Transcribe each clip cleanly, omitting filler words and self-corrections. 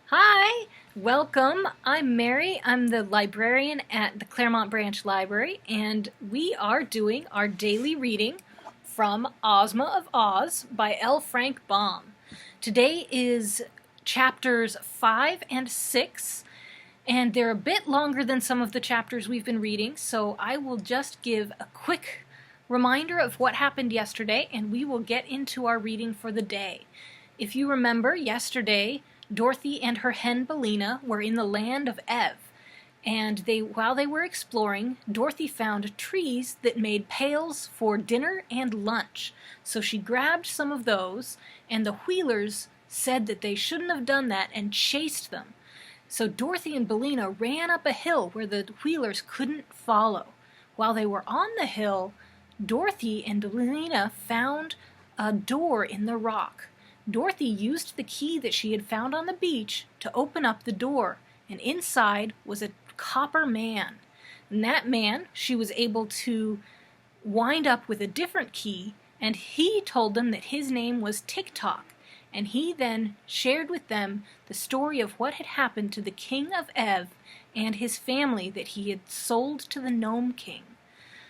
Hi, welcome. I'm Mary. I'm the librarian at the Claremont Branch Library, and we are doing our daily reading from Ozma of Oz by L. Frank Baum. Today is chapters 5 and 6, and they're a bit longer than some of the chapters we've been reading, so I will just give a quick reminder of what happened yesterday, and we will get into our reading for the day. If you remember, yesterday, Dorothy and her hen Bellina were in the land of Ev, and while they were exploring, Dorothy found trees that made pails for dinner and lunch. So she grabbed some of those, and the Wheelers said that they shouldn't have done that and chased them. So Dorothy and Bellina ran up a hill where the Wheelers couldn't follow. While they were on the hill, Dorothy and Bellina found a door in the rock. Dorothy used the key that she had found on the beach to open up the door, and inside was a copper man. And that man she was able to wind up with a different key, and he told them that his name was Tick-Tock, and he then shared with them the story of what had happened to the King of Ev and his family that he had sold to the Gnome King.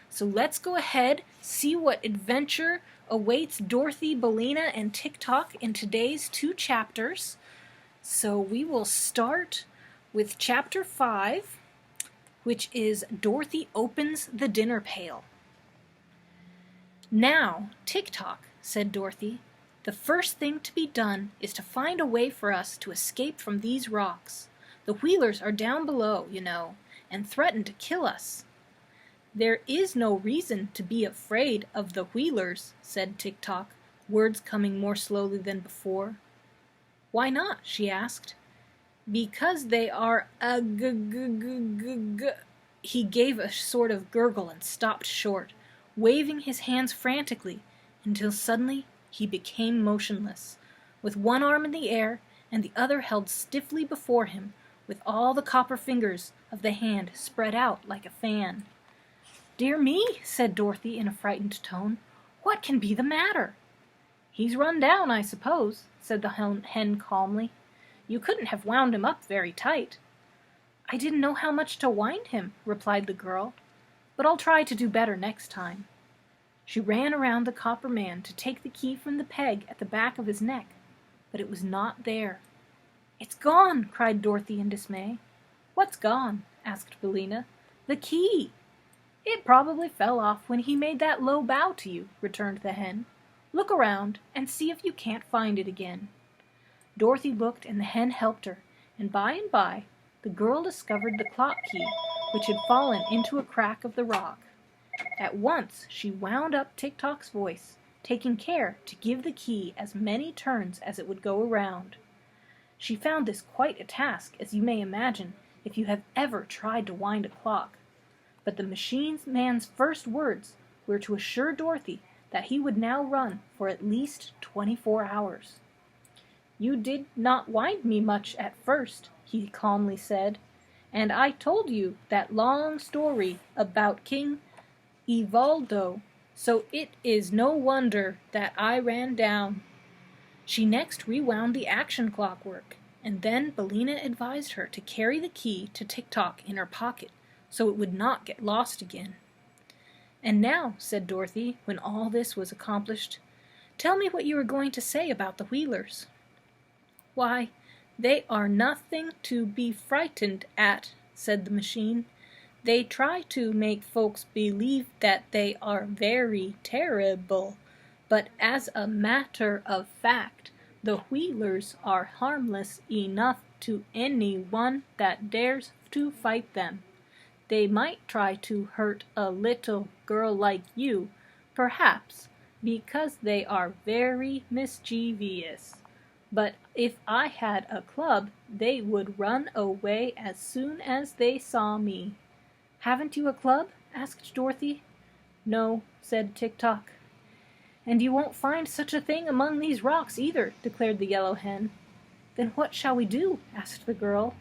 So let's go ahead, see what adventure awaits Dorothy, Bellina, and Tick-Tock in today's 2 chapters. So we will start with chapter 5, which is Dorothy Opens the Dinner Pail. "Now, Tick-Tock," said Dorothy, "the first thing to be done is to find a way for us to escape from these rocks. The Wheelers are down below, you know, and threaten to kill us." "There is no reason to be afraid of the Wheelers," said Tick-Tock, words coming more slowly than before. "Why not?" she asked. "Because they are He gave a sort of gurgle and stopped short, waving his hands frantically, until suddenly he became motionless, with one arm in the air and the other held stiffly before him, with all the copper fingers of the hand spread out like a fan. "Dear me," said Dorothy in a frightened tone, "what can be the matter?" "He's run down, I suppose," said the hen calmly. "You couldn't have wound him up very tight." "I didn't know how much to wind him," replied the girl, "but I'll try to do better next time." She ran around the copper man to take the key from the peg at the back of his neck, but it was not there. "It's gone!" cried Dorothy in dismay. "What's gone?" asked Bellina. "The key." "It probably fell off when he made that low bow to you," returned the hen. "Look around and see if you can't find it again." Dorothy looked and the hen helped her, and by the girl discovered the clock key, which had fallen into a crack of the rock. At once she wound up Tick-Tock's voice, taking care to give the key as many turns as it would go around. She found this quite a task, as you may imagine, if you have ever tried to wind a clock. But the machine man's first words were to assure Dorothy that he would now run for at least 24 hours. "You did not wind me much at first," he calmly said, "and I told you that long story about King Evoldo, so it is no wonder that I ran down." She next rewound the action clockwork, and then Bellina advised her to carry the key to Tick-Tock in her pocket, so it would not get lost again. "And now," said Dorothy, when all this was accomplished, "tell me what you were going to say about the Wheelers." "Why, they are nothing to be frightened at," said the machine. "They try to make folks believe that they are very terrible, but as a matter of fact, the Wheelers are harmless enough to anyone that dares to fight them. They might try to hurt a little girl like you, perhaps, because they are very mischievous. But if I had a club, they would run away as soon as they saw me." "Haven't you a club?" asked Dorothy. "No," said Tick-Tock. "And you won't find such a thing among these rocks either," declared the yellow hen. "Then what shall we do?" asked the girl.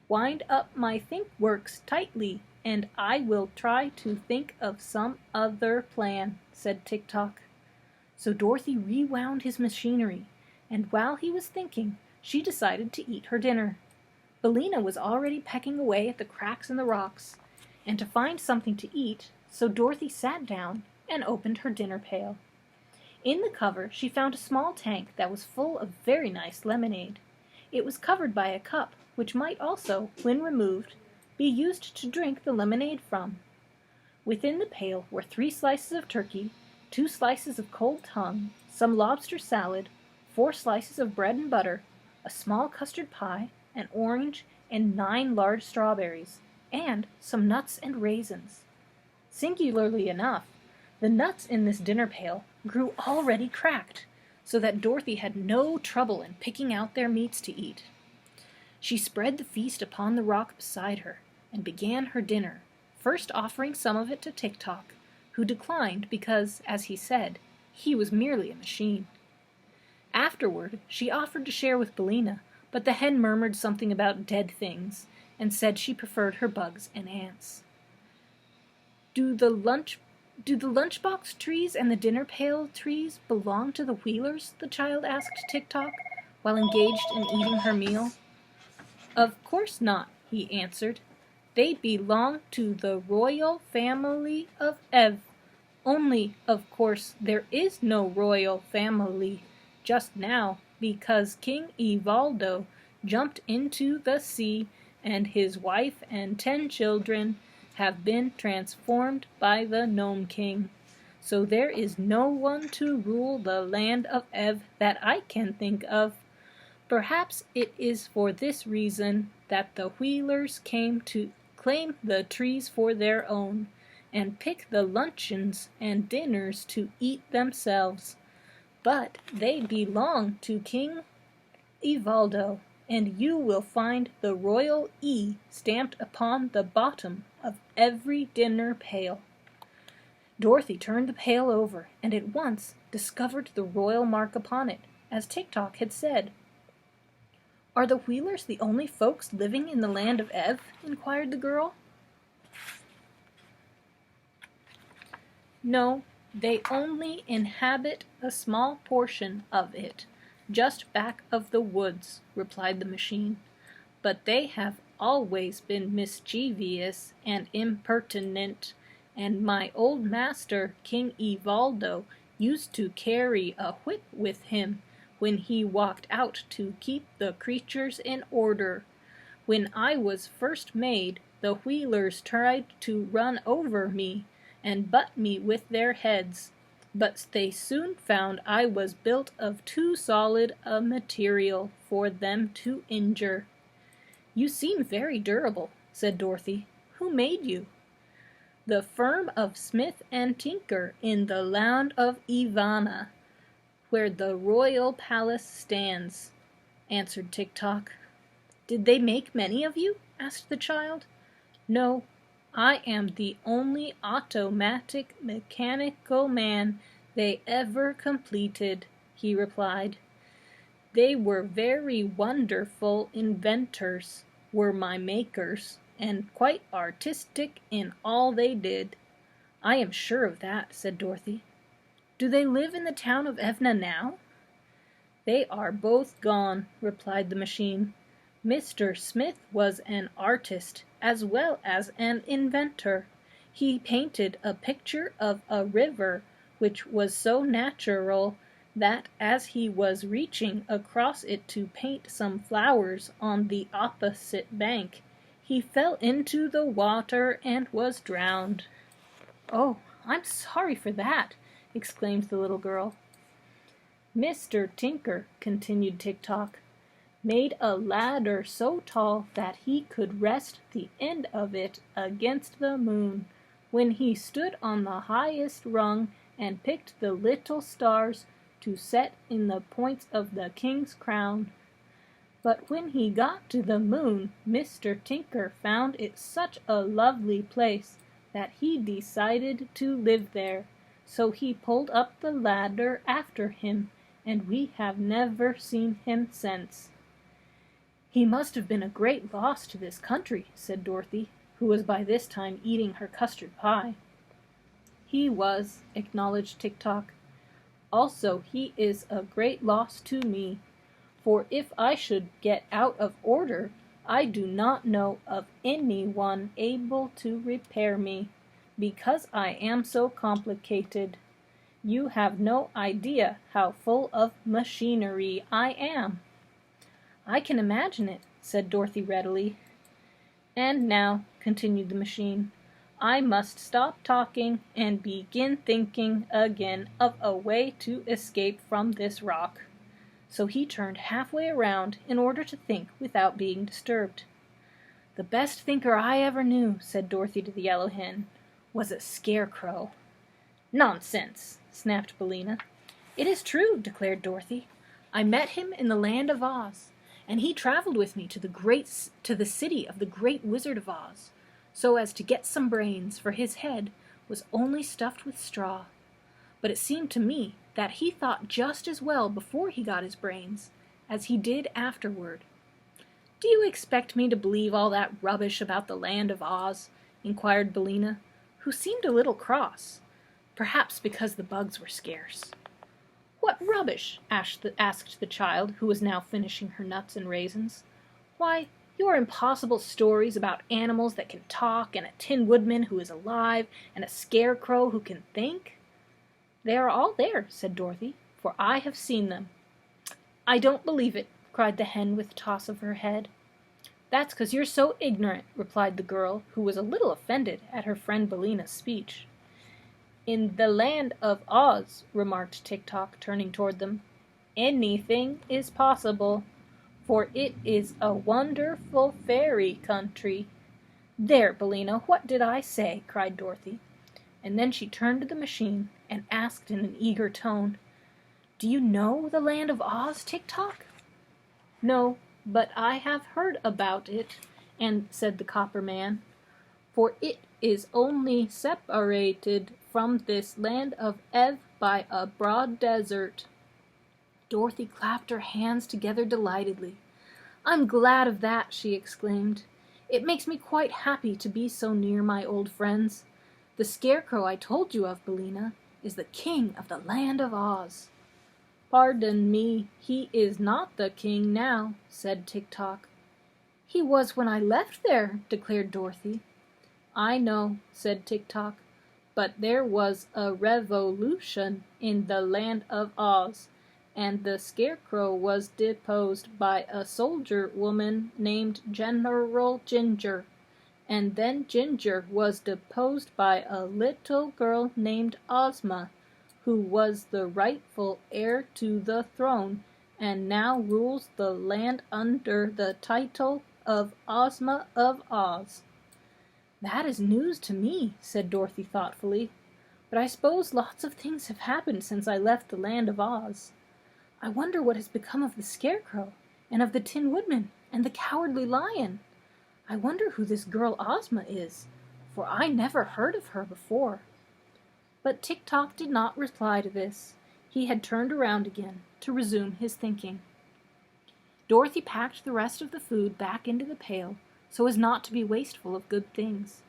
"Wind up my think-works tightly, and I will try to think of some other plan," said Tick-Tock. So Dorothy rewound his machinery, and while he was thinking, she decided to eat her dinner. Billina was already pecking away at the cracks in the rocks, and to find something to eat, so Dorothy sat down and opened her dinner pail. In the cover she found a small tank that was full of very nice lemonade. It was covered by a cup, which might also, when removed, be used to drink the lemonade from. Within the pail were 3 slices of turkey, 2 slices of cold tongue, some lobster salad, 4 slices of bread and butter, a small custard pie, an orange, and 9 large strawberries, and some nuts and raisins. Singularly enough, the nuts in this dinner pail grew already cracked, so that Dorothy had no trouble in picking out their meats to eat. She spread the feast upon the rock beside her, and began her dinner, first offering some of it to Tik-Tok, who declined because, as he said, he was merely a machine. Afterward, she offered to share with Billina, but the hen murmured something about dead things, and said she preferred her bugs and ants. Do the lunchbox trees and the dinner pail trees belong to the Wheelers? The child asked Tik-Tok, while engaged in eating her meal. Of course not, he answered. They belong to the royal family of Ev. Only, of course, there is no royal family just now, because King Evaldo jumped into the sea, and his wife and 10 children have been transformed by the Gnome King. So there is no one to rule the land of Ev that I can think of. Perhaps it is for this reason that the Wheelers came to claim the trees for their own, and pick the luncheons and dinners to eat themselves. But they belong to King Evaldo, and you will find the royal E stamped upon the bottom of every dinner pail. Dorothy turned the pail over, and at once discovered the royal mark upon it, as Tik-Tok had said. Are the Wheelers the only folks living in the land of Ev? Inquired the girl. No, they only inhabit a small portion of it, just back of the woods, replied the machine. But they have always been mischievous and impertinent, and my old master, King Evaldo, used to carry a whip with him when he walked out to keep the creatures in order. When I was first made, the Wheelers tried to run over me and butt me with their heads, but they soon found I was built of too solid a material for them to injure. You seem very durable, said Dorothy. Who made you? The firm of Smith and Tinker in the land of Ivana, where the royal palace stands, answered Tik-Tok. Did they make many of you? Asked the child. No, I am the only automatic mechanical man they ever completed, he replied. They were very wonderful inventors, were my makers, and quite artistic in all they did. I am sure of that, said Dorothy. Do they live in the town of Evna now? They are both gone, replied the machine. Mr. Smith was an artist as well as an inventor. He painted a picture of a river which was so natural that as he was reaching across it to paint some flowers on the opposite bank, he fell into the water and was drowned. Oh, I'm sorry for that, exclaimed the little girl. Mr. Tinker, continued Tik-Tok, made a ladder so tall that he could rest the end of it against the moon. When he stood on the highest rung and picked the little stars to set in the points of the king's crown. But when he got to the moon, Mr. Tinker found it such a lovely place that he decided to live there. So he pulled up the ladder after him, and we have never seen him since. He must have been a great loss to this country, said Dorothy, who was by this time eating her custard pie. He was, acknowledged Tik-Tok. Also, he is a great loss to me, for if I should get out of order, I do not know of any one able to repair me, because I am so complicated. You have no idea how full of machinery I am." "I can imagine it," said Dorothy readily. "And now," continued the machine, "I must stop talking and begin thinking again of a way to escape from this rock." So he turned halfway around in order to think without being disturbed. "The best thinker I ever knew," said Dorothy to the yellow hen, "was a scarecrow." "Nonsense!" snapped Billina. "It is true," declared Dorothy. "I met him in the land of Oz, and he traveled with me to the city of the great Wizard of Oz, so as to get some brains, for his head was only stuffed with straw. But it seemed to me that he thought just as well before he got his brains as he did afterward." "Do you expect me to believe all that rubbish about the land of Oz?" inquired Billina, who seemed a little cross, perhaps because the bugs were scarce. "What rubbish?" asked the child, who was now finishing her nuts and raisins. "Why, your impossible stories about animals that can talk, and a Tin Woodman who is alive, and a Scarecrow who can think." "They are all there," said Dorothy, "for I have seen them." "I don't believe it," cried the hen with a toss of her head. "That's 'cause you're so ignorant," replied the girl, who was a little offended at her friend Billina's speech. "In the land of Oz," remarked Tik-Tok, turning toward them, "anything is possible, for it is a wonderful fairy country." "There, Billina, what did I say?" cried Dorothy. And then she turned to the machine and asked in an eager tone, "Do you know the land of Oz, Tik-Tok?" "No, but I have heard about it," said the Copper Man, "for it is only separated from this land of Ev by a broad desert." Dorothy clapped her hands together delightedly. "I'm glad of that," she exclaimed. "It makes me quite happy to be so near my old friends. The Scarecrow I told you of, Billina, is the king of the land of Oz." "Pardon me, he is not the king now," said Tik-Tok. "He was when I left there," declared Dorothy. "I know," said Tik-Tok, "but there was a revolution in the land of Oz, and the Scarecrow was deposed by a soldier woman named General Ginger, and then Ginger was deposed by a little girl named Ozma, who was the rightful heir to the throne, and now rules the land under the title of Ozma of Oz." "That is news to me," said Dorothy thoughtfully, "but I suppose lots of things have happened since I left the land of Oz. I wonder what has become of the Scarecrow, and of the Tin Woodman, and the Cowardly Lion. I wonder who this girl Ozma is, for I never heard of her before." But Tik-Tok did not reply to this. He had turned around again to resume his thinking. Dorothy packed the rest of the food back into the pail so as not to be wasteful of good things,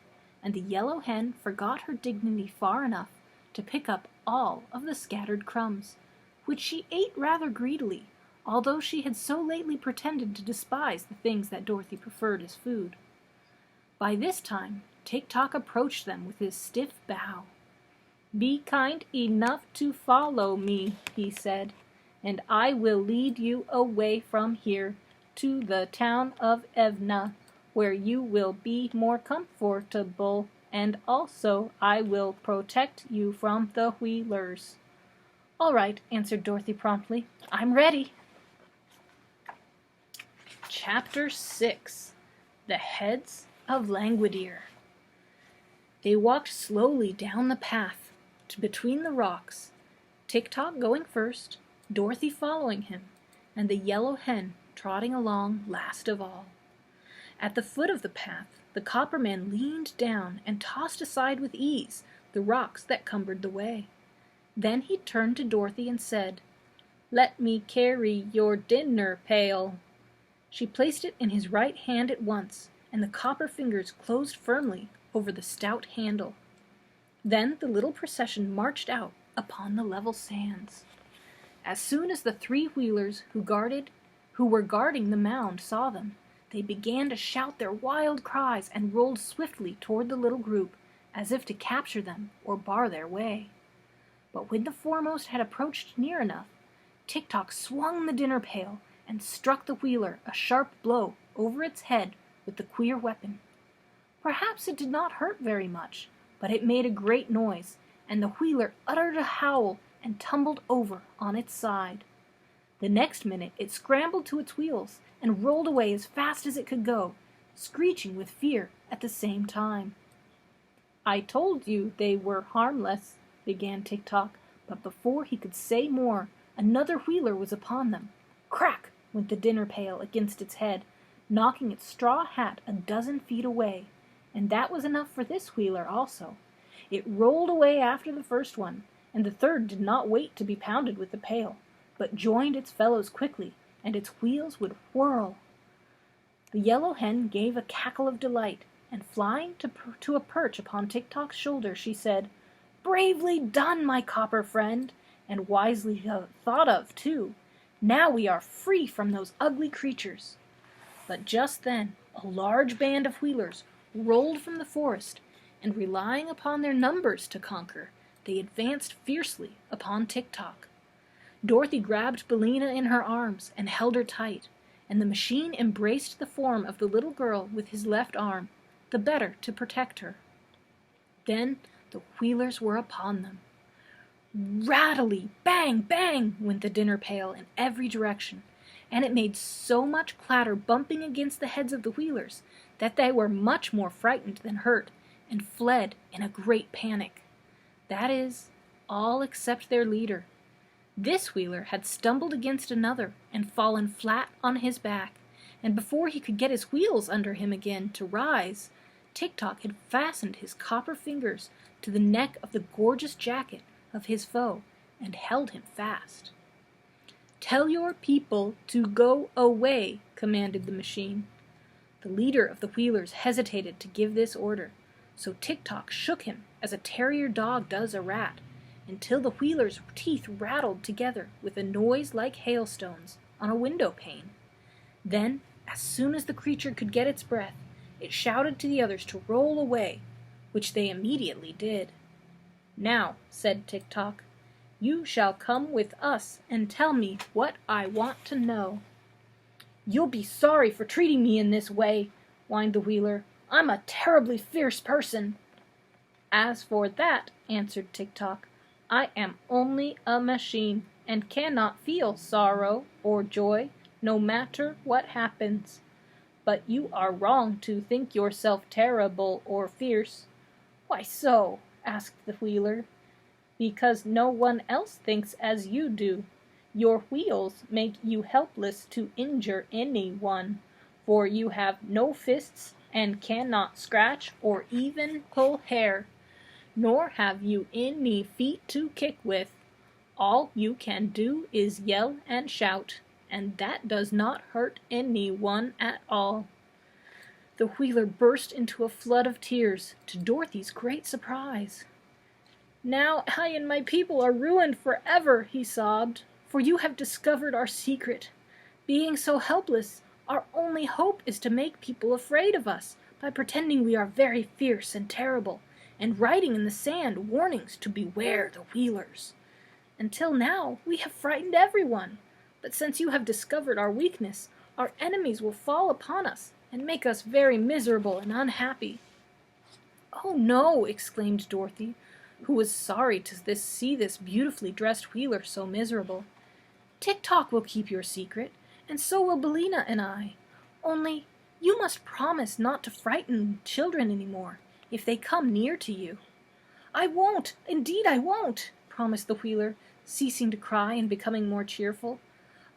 and the yellow hen forgot her dignity far enough to pick up all of the scattered crumbs, which she ate rather greedily, although she had so lately pretended to despise the things that Dorothy preferred as food. By this time, Tik-Tok approached them with his stiff bow. "Be kind enough to follow me," he said, "and I will lead you away from here to the town of Evna, where you will be more comfortable, and also I will protect you from the Wheelers." "All right," answered Dorothy promptly. "I'm ready." Chapter 6. The Heads of Langwidere. They walked slowly down the path between the rocks, Tik-Tok going first, Dorothy following him, and the yellow hen trotting along last of all. At the foot of the path, the Copper Man leaned down and tossed aside with ease the rocks that cumbered the way. Then he turned to Dorothy and said, "Let me carry your dinner pail." She placed it in his right hand at once, and the copper fingers closed firmly over the stout handle. Then the little procession marched out upon the level sands. As soon as the three Wheelers who guarded who were guarding the mound saw them. They began to shout their wild cries and rolled swiftly toward the little group, as if to capture them or bar their way. But when the foremost had approached near enough, Tik-Tok swung the dinner pail and struck the Wheeler a sharp blow over its head with the queer weapon. Perhaps it did not hurt very much, but it made a great noise, and the Wheeler uttered a howl and tumbled over on its side. The next minute it scrambled to its wheels and rolled away as fast as it could go, screeching with fear at the same time. "I told you they were harmless," began Tik-Tok, but before he could say more, another Wheeler was upon them. Crack went the dinner pail against its head, knocking its straw hat a dozen feet away, and that was enough for this Wheeler also. It rolled away after the first one, and the third did not wait to be pounded with the pail, but joined its fellows quickly, and its wheels would whirl. The yellow hen gave a cackle of delight, and flying to a perch upon Tik-Tok's shoulder, she said, "Bravely done, my copper friend, and wisely thought of, too. Now we are free from those ugly creatures." But just then a large band of Wheelers rolled from the forest, and relying upon their numbers to conquer, they advanced fiercely upon Tik-Tok. Dorothy grabbed Billina in her arms and held her tight, and the machine embraced the form of the little girl with his left arm, the better to protect her. Then the Wheelers were upon them. Rattly, bang, bang went the dinner pail in every direction, and it made so much clatter bumping against the heads of the Wheelers that they were much more frightened than hurt, and fled in a great panic. That is, all except their leader. This Wheeler had stumbled against another and fallen flat on his back, and before he could get his wheels under him again to rise, Tik-Tok had fastened his copper fingers to the neck of the gorgeous jacket of his foe and held him fast. "Tell your people to go away," commanded the machine. The leader of the Wheelers hesitated to give this order, so Tik-Tok shook him as a terrier dog does a rat, until the Wheeler's teeth rattled together with a noise like hailstones on a window pane. Then, as soon as the creature could get its breath, it shouted to the others to roll away, which they immediately did. "Now," said Tik-Tok, "you shall come with us and tell me what I want to know." "You'll be sorry for treating me in this way," whined the Wheeler. "I'm a terribly fierce person." "As for that," answered Tik-Tok, "I am only a machine, and cannot feel sorrow or joy, no matter what happens. But you are wrong to think yourself terrible or fierce." "Why so?" asked the Wheeler. "Because no one else thinks as you do. Your wheels make you helpless to injure anyone, for you have no fists and cannot scratch or even pull hair. Nor have you any feet to kick with. All you can do is yell and shout, and that does not hurt anyone at all." The Wheeler burst into a flood of tears, to Dorothy's great surprise. "Now I and my people are ruined forever," he sobbed, "for you have discovered our secret. Being so helpless, our only hope is to make people afraid of us by pretending we are very fierce and terrible, and writing in the sand warnings to beware the Wheelers. Until now we have frightened everyone, but since you have discovered our weakness, our enemies will fall upon us and make us very miserable and unhappy." "Oh no!" exclaimed Dorothy, who was sorry to see this beautifully dressed Wheeler so miserable. "Tik-Tok will keep your secret, and so will Billina and I. Only you must promise not to frighten children any more if they come near to you." "I won't! Indeed I won't!" promised the Wheeler, ceasing to cry and becoming more cheerful.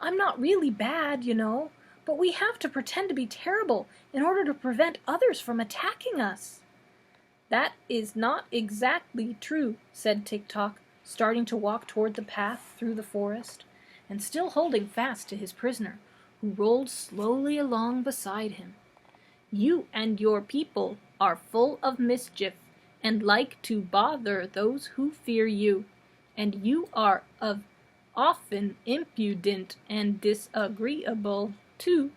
"I'm not really bad, you know, but we have to pretend to be terrible in order to prevent others from attacking us." "That is not exactly true," said Tik-Tok, starting to walk toward the path through the forest, and still holding fast to his prisoner, who rolled slowly along beside him. "You and your people are full of mischief, and like to bother those who fear you, and you are often impudent and disagreeable, too.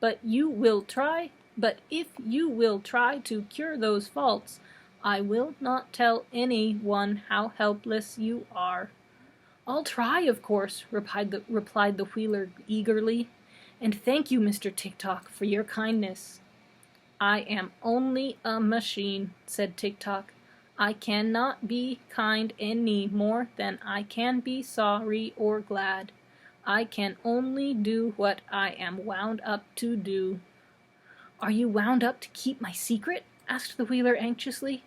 But if you will try to cure those faults, I will not tell any one how helpless you are." "I'll try, of course," replied the Wheeler eagerly. "And thank you, Mr. Tick-Tock, for your kindness." "I am only a machine," said Tick-Tock. "I cannot be kind any more than I can be sorry or glad. I can only do what I am wound up to do." "Are you wound up to keep my secret?" asked the Wheeler anxiously.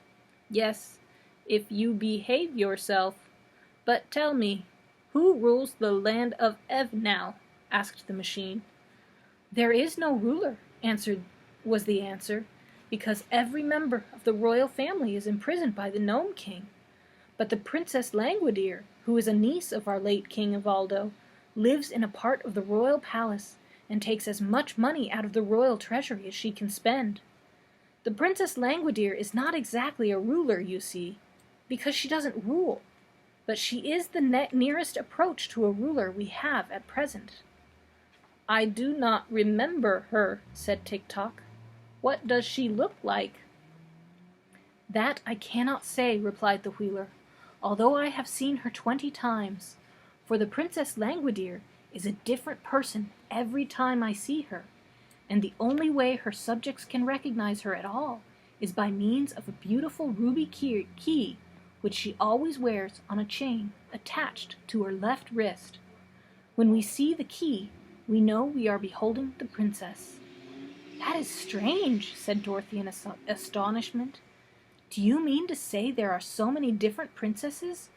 "Yes, if you behave yourself. But tell me, who rules the land of Ev now?" asked the machine. "There is no ruler," was the answer, "because every member of the royal family is imprisoned by the Gnome King. But the Princess Langwidere, who is a niece of our late King Evaldo, lives in a part of the royal palace and takes as much money out of the royal treasury as she can spend. The Princess Langwidere is not exactly a ruler, you see, because she doesn't rule, but she is the nearest approach to a ruler we have at present." "I do not remember her," said Tick-Tock. "What does she look like?" "That I cannot say," replied the Wheeler, "although I have seen her 20 times, for the Princess Langwidere is a different person every time I see her, and the only way her subjects can recognize her at all is by means of a beautiful ruby key which she always wears on a chain attached to her left wrist. When we see the key, we know we are beholding the princess." "That is strange," said Dorothy in astonishment. "Do you mean to say there are so many different princesses?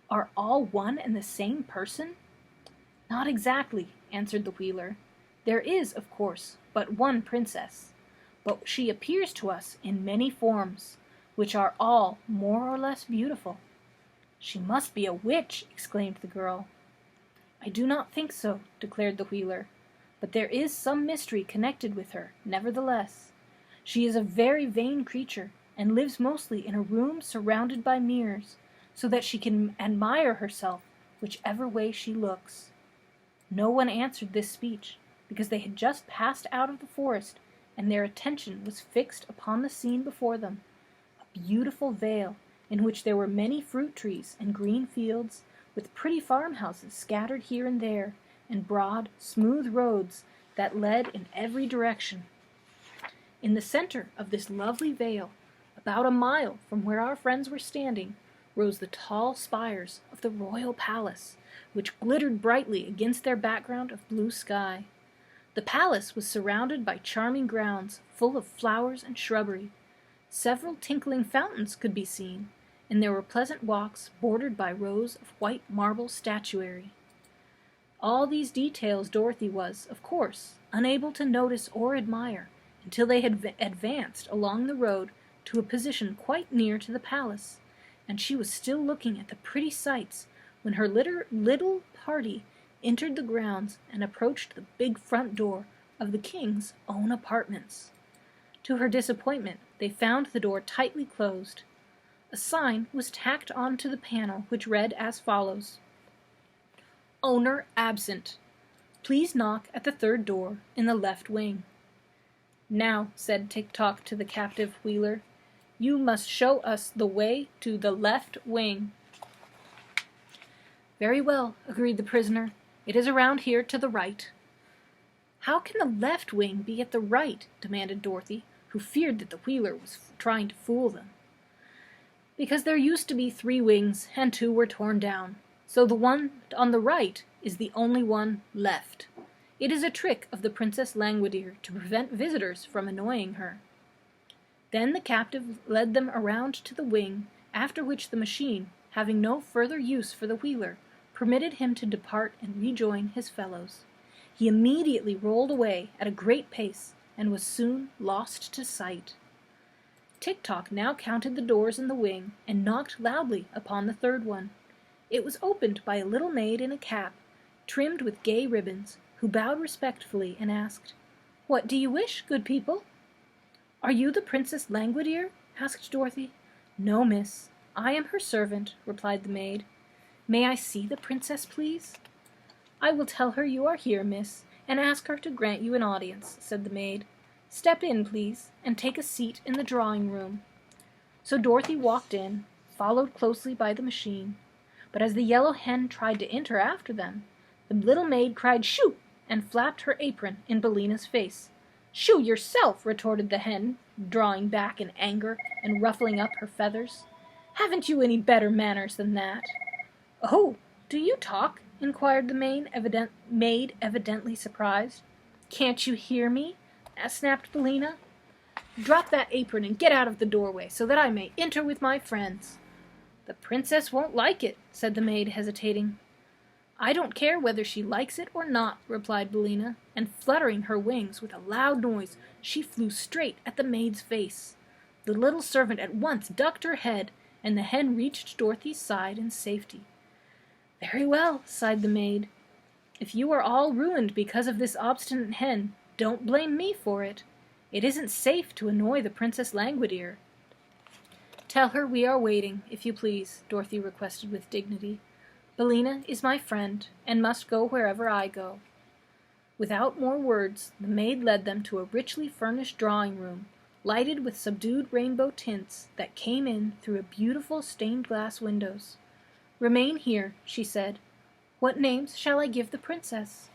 Are all one and the same person?" "Not exactly," answered the Wheeler. "There is, of course, but one princess, but she appears to us in many forms, which are all more or less beautiful." "She must be a witch!" exclaimed the girl. "I do not think so," declared the Wheeler, "but there is some mystery connected with her, nevertheless. She is a very vain creature, and lives mostly in a room surrounded by mirrors, so that she can admire herself whichever way she looks." No one answered this speech, because they had just passed out of the forest, and their attention was fixed upon the scene before them, a beautiful vale in which there were many fruit trees and green fields, with pretty farmhouses scattered here and there, and broad, smooth roads that led in every direction. In the center of this lovely vale, about a mile from where our friends were standing, rose the tall spires of the royal palace, which glittered brightly against their background of blue sky. The palace was surrounded by charming grounds full of flowers and shrubbery. Several tinkling fountains could be seen, and there were pleasant walks bordered by rows of white marble statuary. All these details Dorothy was, of course, unable to notice or admire until they had advanced along the road to a position quite near to the palace, and she was still looking at the pretty sights when her little party entered the grounds and approached the big front door of the king's own apartments. To her disappointment, they found the door tightly closed. A sign was tacked on to the panel which read as follows: "Owner absent. Please knock at the third door in the left wing." "Now," said Tick-Tock to the captive Wheeler, "you must show us the way to the left wing." "Very well," agreed the prisoner. "It is around here to the right." "How can the left wing be at the right?" demanded Dorothy, who feared that the Wheeler was trying to fool them. "Because there used to be 3 wings, and 2 were torn down, so the one on the right is the only one left. It is a trick of the Princess Langwidere to prevent visitors from annoying her." Then the captive led them around to the wing, after which the machine, having no further use for the Wheeler, permitted him to depart and rejoin his fellows. He immediately rolled away at a great pace, and was soon lost to sight. Tick-Tock now counted the doors in the wing, and knocked loudly upon the third one. It was opened by a little maid in a cap, trimmed with gay ribbons, who bowed respectfully and asked, "What do you wish, good people?" "Are you the Princess Langwidere?" asked Dorothy. "No, miss. I am her servant," replied the maid. "May I see the princess, please?" "I will tell her you are here, miss, and ask her to grant you an audience," said the maid. "Step in, please, and take a seat in the drawing-room." So Dorothy walked in, followed closely by the machine. But as the yellow hen tried to enter after them, the little maid cried "Shoo!" and flapped her apron in Billina's face. "Shoo yourself!" retorted the hen, drawing back in anger and ruffling up her feathers. "Haven't you any better manners than that?" "Oh, do you talk?" inquired the maid, evidently surprised. "Can't you hear me?" snapped Billina. "Drop that apron and get out of the doorway, so that I may enter with my friends." "The princess won't like it," said the maid, hesitating. "I don't care whether she likes it or not," replied Billina, and fluttering her wings with a loud noise, she flew straight at the maid's face. The little servant at once ducked her head, and the hen reached Dorothy's side in safety. "Very well," sighed the maid. "If you are all ruined because of this obstinate hen, don't blame me for it. It isn't safe to annoy the Princess Langwidere." "Tell her we are waiting, if you please," Dorothy requested with dignity. "Billina is my friend, and must go wherever I go." Without more words, the maid led them to a richly furnished drawing-room, lighted with subdued rainbow tints that came in through beautiful stained-glass windows. "Remain here," she said. "What names shall I give the princess?"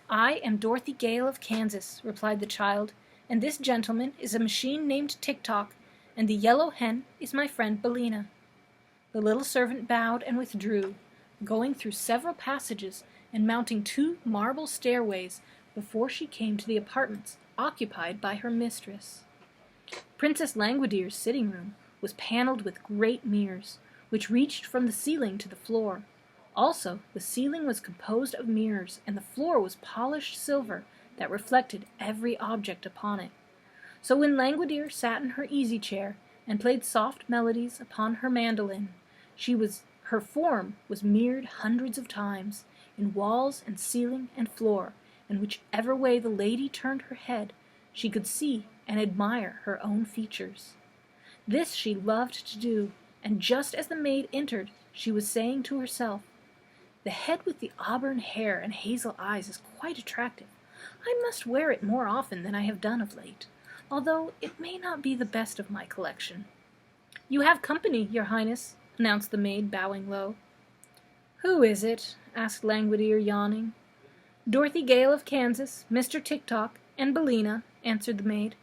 "I am Dorothy Gale of Kansas," replied the child, "and this gentleman is a machine named Tick-Tock, and the yellow hen is my friend Billina." The little servant bowed and withdrew, going through several passages and mounting 2 marble stairways before she came to the apartments occupied by her mistress. Princess Langwidere's sitting room was paneled with great mirrors, which reached from the ceiling to the floor. Also, the ceiling was composed of mirrors, and the floor was polished silver that reflected every object upon it. So when Langwidere sat in her easy-chair and played soft melodies upon her mandolin, her form was mirrored hundreds of times, in walls and ceiling and floor, and whichever way the lady turned her head, she could see and admire her own features. This she loved to do, and just as the maid entered, she was saying to herself, "The head with the auburn hair and hazel eyes is quite attractive. I must wear it more often than I have done of late, although it may not be the best of my collection." "You have company, your highness," announced the maid, bowing low. "Who is it?" asked Langwidere, yawning. "Dorothy Gale of Kansas, Mr. Tick-Tock, and Billina," answered the maid.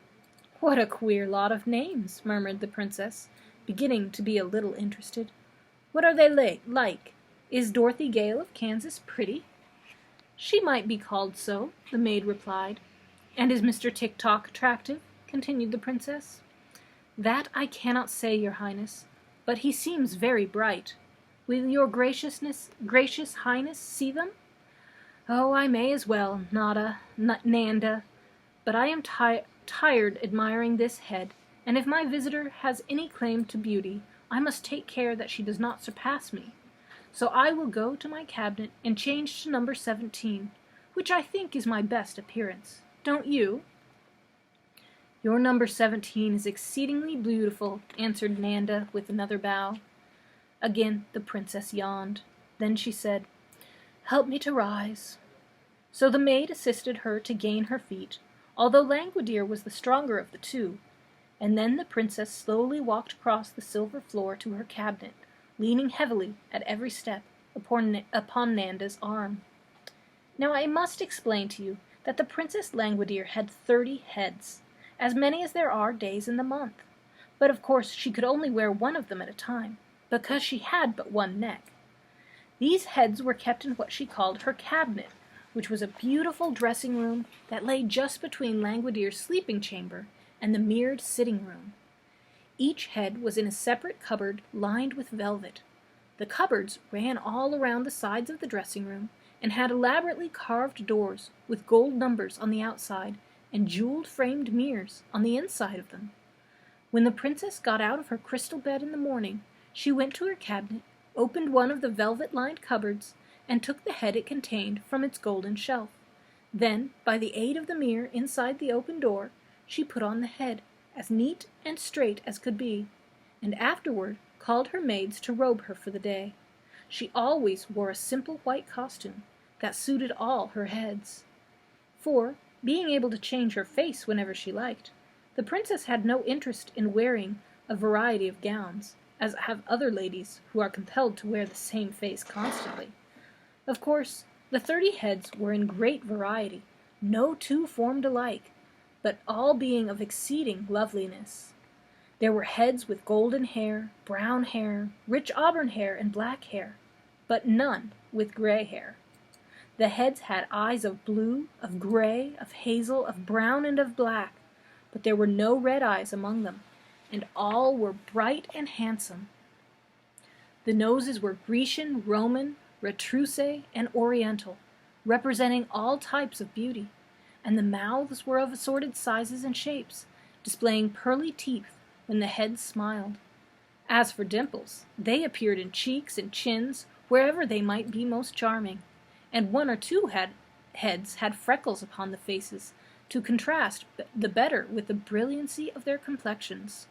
"What a queer lot of names," murmured the princess, beginning to be a little interested. "What are they like? Is Dorothy Gale of Kansas pretty?" "She might be called so," the maid replied. "And is Mr. Tick-Tock attractive?" continued the princess. "That I cannot say, your highness, but he seems very bright. Will your gracious highness see them?" "Oh, I may as well, Nanda, but I am tired admiring this head, and if my visitor has any claim to beauty, I must take care that she does not surpass me. So I will go to my cabinet and change to number 17, which I think is my best appearance. Don't you?" "Your number 17 is exceedingly beautiful," answered Nanda with another bow. Again the princess yawned. Then she said, "Help me to rise." So the maid assisted her to gain her feet, although Langwidere was the stronger of the two, and then the princess slowly walked across the silver floor to her cabinet, leaning heavily at every step upon Nanda's arm. Now I must explain to you that the Princess Langwidere had 30 heads, as many as there are days in the month, but of course she could only wear one of them at a time, because she had but one neck. These heads were kept in what she called her cabinet, which was a beautiful dressing room that lay just between Langwidere's sleeping chamber and the mirrored sitting room. Each head was in a separate cupboard lined with velvet. The cupboards ran all around the sides of the dressing room and had elaborately carved doors with gold numbers on the outside and jeweled framed mirrors on the inside of them. When the princess got out of her crystal bed in the morning, she went to her cabinet, opened one of the velvet-lined cupboards, and took the head it contained from its golden shelf. Then, by the aid of the mirror inside the open door, she put on the head, as neat and straight as could be, and afterward called her maids to robe her for the day. She always wore a simple white costume, that suited all her heads. For, being able to change her face whenever she liked, the princess had no interest in wearing a variety of gowns, as have other ladies who are compelled to wear the same face constantly. Of course, the 30 heads were in great variety, no two formed alike, but all being of exceeding loveliness. There were heads with golden hair, brown hair, rich auburn hair, and black hair, but none with gray hair. The heads had eyes of blue, of gray, of hazel, of brown, and of black, but there were no red eyes among them, and all were bright and handsome. The noses were Grecian, Roman, Retrousse, and Oriental, representing all types of beauty, and the mouths were of assorted sizes and shapes, displaying pearly teeth when the heads smiled. As for dimples, they appeared in cheeks and chins, wherever they might be most charming, and one or two heads had freckles upon the faces, to contrast the better with the brilliancy of their complexions.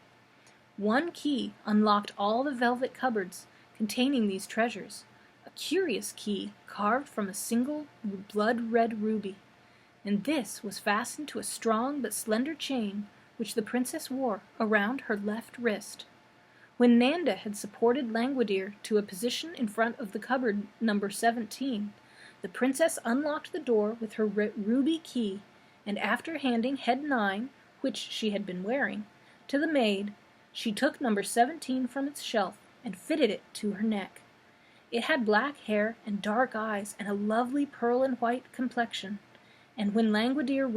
One key unlocked all the velvet cupboards containing these treasures, a curious key carved from a single blood-red ruby, and this was fastened to a strong but slender chain which the princess wore around her left wrist. When Nanda had supported Langwidere to a position in front of the cupboard number 17, the princess unlocked the door with her ruby key, and after handing head 9, which she had been wearing, to the maid, she took number 17 from its shelf and fitted it to her neck. It had black hair and dark eyes and a lovely pearl and white complexion, and when Langwidere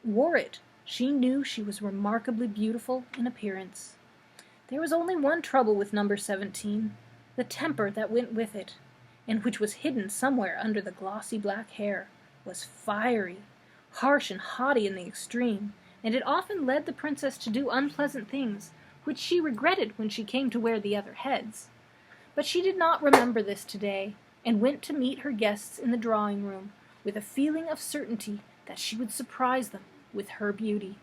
wore it, she knew she was remarkably beautiful in appearance. There was only one trouble with number 17, the temper that went with it, and which was hidden somewhere under the glossy black hair, was fiery, harsh and haughty in the extreme, and it often led the princess to do unpleasant things, which she regretted when she came to wear the other heads. But she did not remember this today, and went to meet her guests in the drawing-room with a feeling of certainty that she would surprise them with her beauty.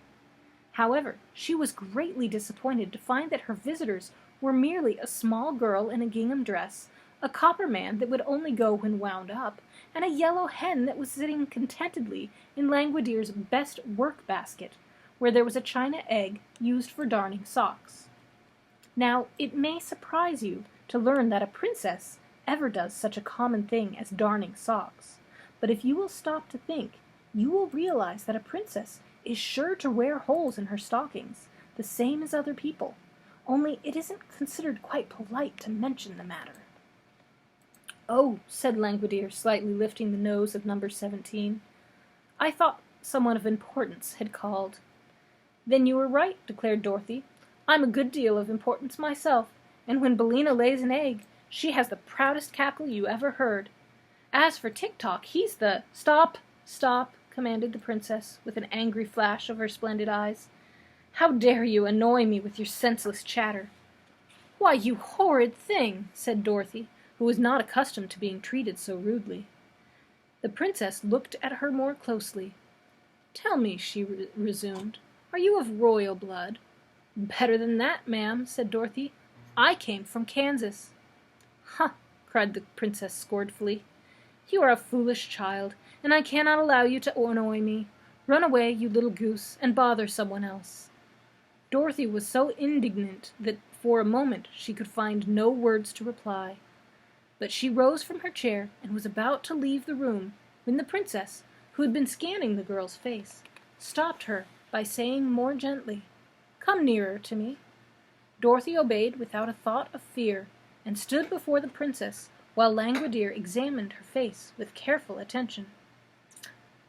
However, she was greatly disappointed to find that her visitors were merely a small girl in a gingham dress, a copper man that would only go when wound up, and a yellow hen that was sitting contentedly in Langwidere's best work-basket, where there was a china egg used for darning socks. Now, it may surprise you to learn that a princess ever does such a common thing as darning socks, but if you will stop to think, you will realize that a princess is sure to wear holes in her stockings, the same as other people, only it isn't considered quite polite to mention the matter. "Oh," said Langwidere, slightly lifting the nose of number 17. "I thought someone of importance had called." "Then you were right," declared Dorothy. "I'm a good deal of importance myself, and when Billina lays an egg, she has the proudest cackle you ever heard. As for Tik-Tok, he's the—" "Stop! Stop!" commanded the princess, with an angry flash of her splendid eyes. "How dare you annoy me with your senseless chatter?" "Why, you horrid thing!" said Dorothy, who was not accustomed to being treated so rudely. The princess looked at her more closely. "Tell me," she resumed, "are you of royal blood?" "Better than that, ma'am," said Dorothy. "I came from Kansas." "Huh!" cried the princess scornfully. "You are a foolish child, and I cannot allow you to annoy me. Run away, you little goose, and bother someone else." Dorothy was so indignant that for a moment she could find no words to reply. But she rose from her chair and was about to leave the room when the princess, who had been scanning the girl's face, stopped her by saying more gently, "Come nearer to me." Dorothy obeyed without a thought of fear, and stood before the princess while Langwidere examined her face with careful attention.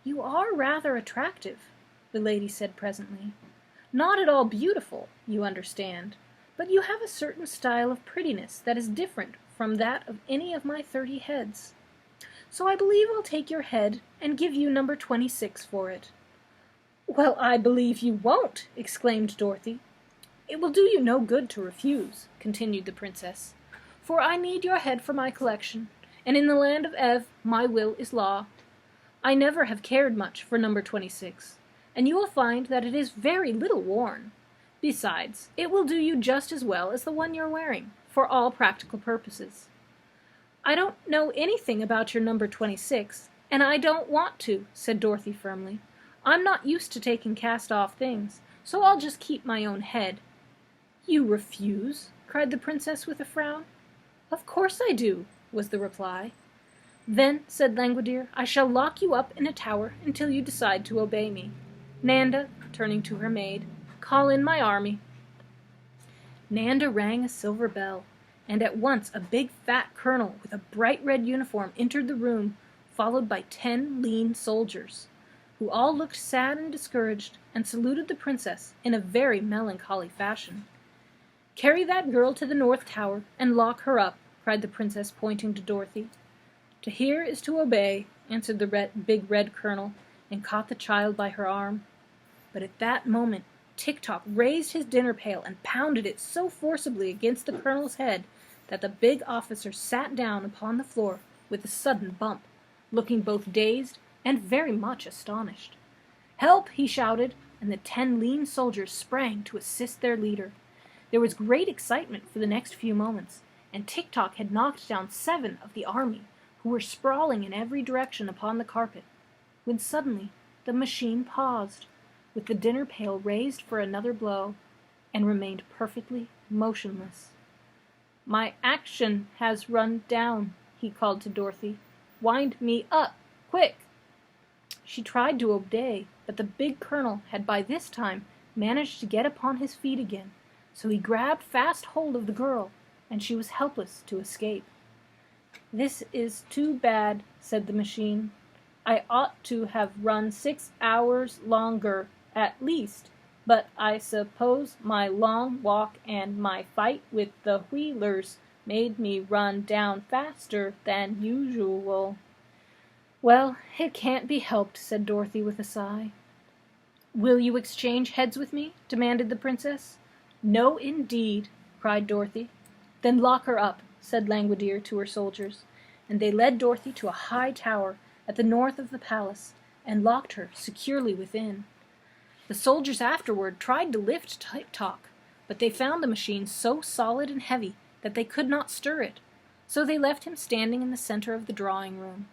"You are rather attractive," the lady said presently. "Not at all beautiful, you understand, but you have a certain style of prettiness that is different from that of any of my 30 heads. So I believe I'll take your head and give you number 26 for it." "Well, I believe you won't!" exclaimed Dorothy. "It will do you no good to refuse," continued the princess, "for I need your head for my collection, and in the land of Ev my will is law. I never have cared much for number 26, and you will find that it is very little worn. Besides, it will do you just as well as the one you're wearing, for all practical purposes." I don't know anything about your number 26, and I don't want to, said Dorothy firmly. I'm not used to taking cast-off things, so I'll just keep my own head. You refuse? Cried the princess with a frown. Of course I do, was the reply. Then, said Langwidere, I shall lock you up in a tower until you decide to obey me. Nanda, turning to her maid, call in my army. Nanda rang a silver bell, and at once a big fat colonel with a bright red uniform entered the room, followed by 10 lean soldiers, who all looked sad and discouraged, and saluted the princess in a very melancholy fashion. Carry that girl to the North Tower and lock her up, cried the princess, pointing to Dorothy. To hear is to obey, answered the big red colonel, and caught the child by her arm. But at that moment Tik-Tok raised his dinner pail and pounded it so forcibly against the colonel's head that the big officer sat down upon the floor with a sudden bump, looking both dazed and very much astonished. Help! He shouted, and the 10 lean soldiers sprang to assist their leader. There was great excitement for the next few moments, and Tik-Tok had knocked down 7 of the army, who were sprawling in every direction upon the carpet, when suddenly the machine paused, with the dinner pail raised for another blow, and remained perfectly motionless. My action has run down, he called to Dorothy. Wind me up, quick! She tried to obey, but the big colonel had by this time managed to get upon his feet again, so he grabbed fast hold of the girl, and she was helpless to escape. This is too bad, said the machine. I ought to have run 6 hours longer, at least, but I suppose my long walk and my fight with the wheelers made me run down faster than usual. Well, it can't be helped, said Dorothy with a sigh. Will you exchange heads with me? Demanded the princess. No, indeed, cried Dorothy. Then lock her up, said Langwidere to her soldiers, and they led Dorothy to a high tower at the north of the palace, and locked her securely within. The soldiers afterward tried to lift Tik-Tok, but they found the machine so solid and heavy that they could not stir it, so they left him standing in the center of the drawing-room.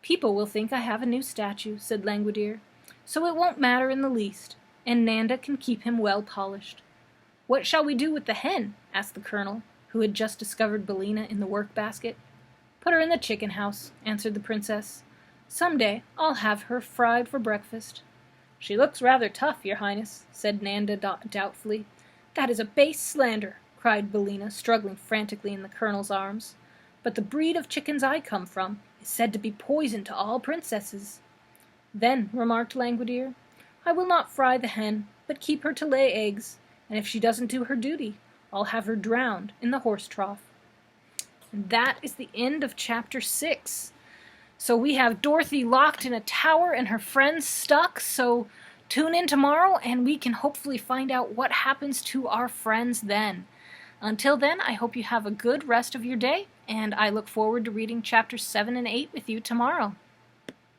People will think I have a new statue, said Langwidere, so it won't matter in the least, and Nanda can keep him well polished. What shall we do with the hen? Asked the colonel, who had just discovered Billina in the work-basket. Put her in the chicken house, answered the princess. Some day I'll have her fried for breakfast. She looks rather tough, your highness, said Nanda doubtfully. That is a base slander, cried Billina, struggling frantically in the colonel's arms. But the breed of chickens I come from is said to be poison to all princesses. Then, remarked Langwidere, I will not fry the hen, but keep her to lay eggs, and if she doesn't do her duty, I'll have her drowned in the horse trough. And that is the end of chapter 6. So we have Dorothy locked in a tower and her friends stuck, so tune in tomorrow and we can hopefully find out what happens to our friends then. Until then, I hope you have a good rest of your day, and I look forward to reading chapters 7 and 8 with you tomorrow.